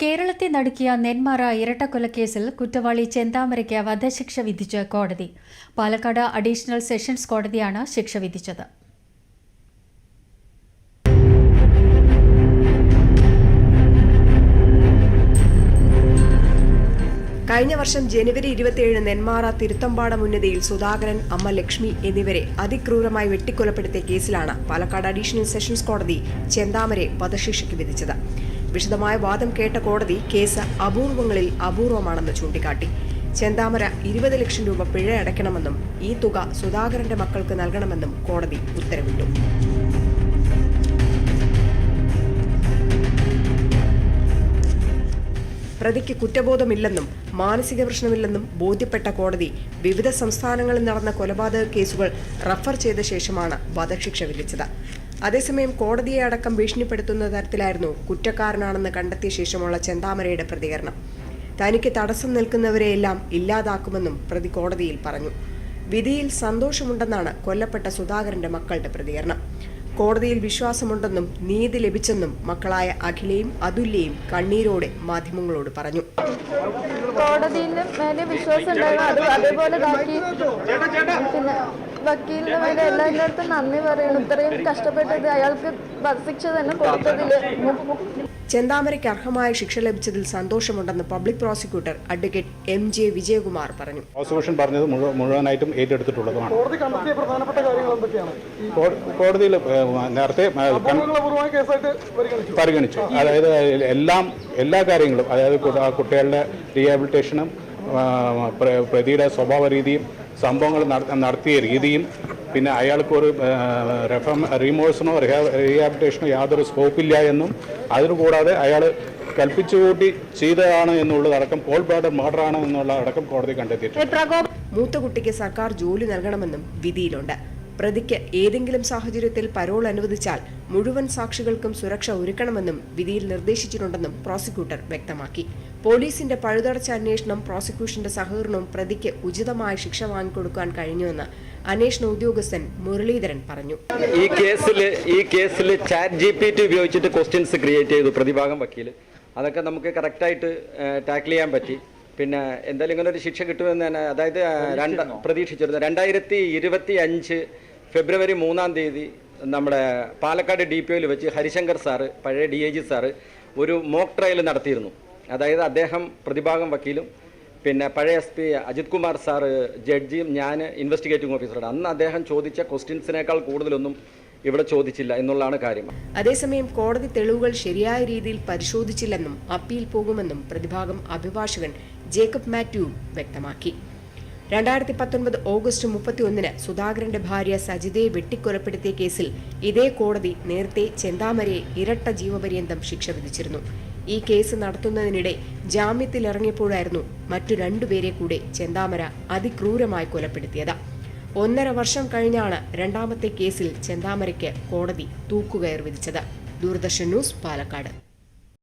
കേരളത്തെ നടുക്കിയ നെന്മാറ ഇരട്ടക്കൊലക്കേസിൽ കുറ്റവാളി ചെന്താമരയ്ക്ക് വധശിക്ഷ വിധിച്ച് കോടതി. പാലക്കാട് അഡീഷണൽ സെഷൻസ് കോടതിയാണ് ശിക്ഷ വിധിച്ചത്. കഴിഞ്ഞ വർഷം ജനുവരി 27 നെന്മാറ തിരുത്തമ്പാടം ഉന്നതിയിൽ സുധാകരൻ, അമ്മ ലക്ഷ്മി എന്നിവരെ അതിക്രൂരമായി വെട്ടിക്കൊലപ്പെടുത്തിയ കേസിലാണ് പാലക്കാട് അഡീഷണൽ സെഷൻസ് കോടതി ചെന്താമരയെ വധശിക്ഷയ്ക്ക് വിധിച്ചത്. വിശദമായ വാദം കേട്ട കോടതി കേസ് അപൂർവങ്ങളിൽ അപൂർവമാണെന്ന് ചൂണ്ടിക്കാട്ടി. ചെന്താമര 20 ലക്ഷം രൂപ പിഴ അടയ്ക്കണമെന്നും ഈ തുക സുധാകരന്റെ മക്കൾക്ക് നൽകണമെന്നും കോടതി ഉത്തരവിട്ടു. പ്രതിക്ക് കുറ്റബോധമില്ലെന്നും മാനസിക പ്രശ്നമില്ലെന്നും ബോധ്യപ്പെട്ട കോടതി വിവിധ സംസ്ഥാനങ്ങളിൽ നടന്ന കൊലപാതക കേസുകൾ റഫർ ചെയ്ത ശേഷമാണ് വധശിക്ഷ വിധിച്ചത്. അതേസമയം കോടതിയെ അടക്കം ഭീഷണിപ്പെടുത്തുന്ന തരത്തിലായിരുന്നു കുറ്റക്കാരനാണെന്ന് കണ്ടെത്തിയ ശേഷമുള്ള ചെന്താമരയുടെ പ്രതികരണം. തനിക്ക് തടസ്സം നിൽക്കുന്നവരെയെല്ലാം ഇല്ലാതാക്കുമെന്നും പ്രതി കോടതിയിൽ പറഞ്ഞു. വിധിയിൽ സന്തോഷമുണ്ടെന്നാണ് കൊല്ലപ്പെട്ട സുധാകരന്റെ മക്കളുടെ പ്രതികരണം. കോടതിയിൽ വിശ്വാസമുണ്ടെന്നും നീതി ലഭിച്ചെന്നും മക്കളായ അഖിലയും അതുല്യയും കണ്ണീരോടെ മാധ്യമങ്ങളോട് പറഞ്ഞു. കോടതിയിൽ മേലെ വിശ്വാസം ഉണ്ടായിരുന്നു, അതേപോലെ വക്കീലിന്റെ മേലെ എല്ലായിടത്തും നന്ദി പറയുന്നു. ഇത്രയും കഷ്ടപ്പെട്ടത് അയാൾക്ക് വധശിക്ഷ തന്നെ കൊടുത്തതില്. ചെന്താമരയ്ക്ക് അർഹമായ ശിക്ഷ ലഭിച്ചതിൽ സന്തോഷമുണ്ടെന്ന് public prosecutor advocate MJ Vijayakumar പറഞ്ഞു. പ്രോസിക്യൂഷൻ പറഞ്ഞത് മുഴുവനായിട്ടും ഏറ്റെടുത്തിട്ടുള്ളതുമാണ്. കോടതിയിൽ നേരത്തെ പരിഗണിച്ചു. അതായത് എല്ലാ കാര്യങ്ങളും, അതായത് കുട്ടികളുടെ റീഹാബിലിറ്റേഷനും പ്രതിയുടെ സ്വഭാവ രീതിയും സംഭവങ്ങൾ നടത്തിയ രീതിയും പിന്നെ അയാൾക്ക് ഒരു റീമോഴ്സിനോ റീഹാബിലിറ്റേഷനോ യാതൊരു സ്കോപ്പില്ല എന്നും അതിനുകൂടാതെ അയാൾ കൽപ്പിച്ചുകൂട്ടി ചെയ്തതാണ് എന്നുള്ളതടക്കം കോൾ ബ്ലാഡർ മർഡറാണ് എന്നുള്ള അടക്കം കോടതി കണ്ടെത്തിയിട്ടുണ്ട്. മൂത്ത കുട്ടിക്ക് സർക്കാർ ജോലി നൽകണമെന്നും വിധിയിലുണ്ട്. പ്രതിക്ക് ഏതെങ്കിലും സാഹചര്യത്തിൽ പരോൾ അനുവദിച്ചാൽ മുഴുവൻ സാക്ഷികൾക്കും സുരക്ഷ ഒരുക്കണമെന്നും വിധിയിൽ നിർദ്ദേശിച്ചിട്ടുണ്ടെന്നും പ്രോസിക്യൂട്ടർ വ്യക്തമാക്കി. പോലീസിന്റെ പഴുതടച്ച അന്വേഷണം, പ്രോസിക്യൂഷന്റെ സഹകരണവും പ്രതിക്ക് ഉചിതമായ ശിക്ഷ വാങ്ങിക്കൊടുക്കാൻ കഴിഞ്ഞുവെന്ന് അന്വേഷണ ഉദ്യോഗസ്ഥൻ മുരളീധരൻ പറഞ്ഞു. ഈ കേസിൽ ചാറ്റ് GPT ഉപയോഗിച്ചിട്ട് ക്വസ്റ്റ്യൻസ് ക്രിയേറ്റ് ചെയ്തു പ്രതിഭാഗം വക്കീൽ. അതൊക്കെ നമുക്ക് കറക്റ്റായിട്ട് ടാക്കിൾ ചെയ്യാൻ പറ്റി. പിന്നെ എന്തായാലും ഇങ്ങനെ ഒരു ശിക്ഷ കിട്ടുമെന്ന് തന്നെ അതായത് പ്രതീക്ഷിച്ചിരുന്നു. 2025 ഫെബ്രുവരി 3-ാം തീയതി നമ്മുടെ പാലക്കാട് DPOയിൽ വെച്ച് ഹരിശങ്കർ സാറ്, പഴയ DIG സാറ് ഒരു മോക്ക് ട്രയൽ നടത്തിയിരുന്നു. അതായത് അദ്ദേഹം പ്രതിഭാഗം വക്കീലും പിന്നെ പഴയ SP അജിത് കുമാർ സാറ് ജഡ്ജിയും ഞാൻ ഇൻവെസ്റ്റിഗേറ്റിംഗ് ഓഫീസറാണ്. അന്ന് അദ്ദേഹം ചോദിച്ച ക്വസ്റ്റ്യൻസിനേക്കാൾ കൂടുതലൊന്നും ഇവിടെ ചോദിച്ചില്ല എന്നുള്ളതാണ് കാര്യം. അതേസമയം കോടതി തെളിവുകൾ ശരിയായ രീതിയിൽ പരിശോധിച്ചില്ലെന്നും അപ്പീൽ പോകുമെന്നും പ്രതിഭാഗം അഭിഭാഷകൻ ജേക്കബ് മാത്യു വ്യക്തമാക്കി. 2019 ഓഗസ്റ്റ് 31 സുധാകരന്റെ ഭാര്യ സജിതയെ വെട്ടിക്കൊലപ്പെടുത്തിയ കേസിൽ ഇതേ കോടതി നേരത്തെ ചെന്താമരയെ ഇരട്ട ജീവപര്യന്തം ശിക്ഷ വിധിച്ചിരുന്നു. ഈ കേസ് നടത്തുന്നതിനിടെ ജാമ്യത്തിലിറങ്ങിയപ്പോഴായിരുന്നു മറ്റു 2 പേരെ കൂടെ ചെന്താമര അതിക്രൂരമായി കൊലപ്പെടുത്തിയത്. 1.5 വർഷം കഴിഞ്ഞാണ് രണ്ടാമത്തെ കേസിൽ ചെന്താമരയ്ക്ക് കോടതി തൂക്കുകയർ വിധിച്ചത്. ദൂരദർശൻ ന്യൂസ്, പാലക്കാട്.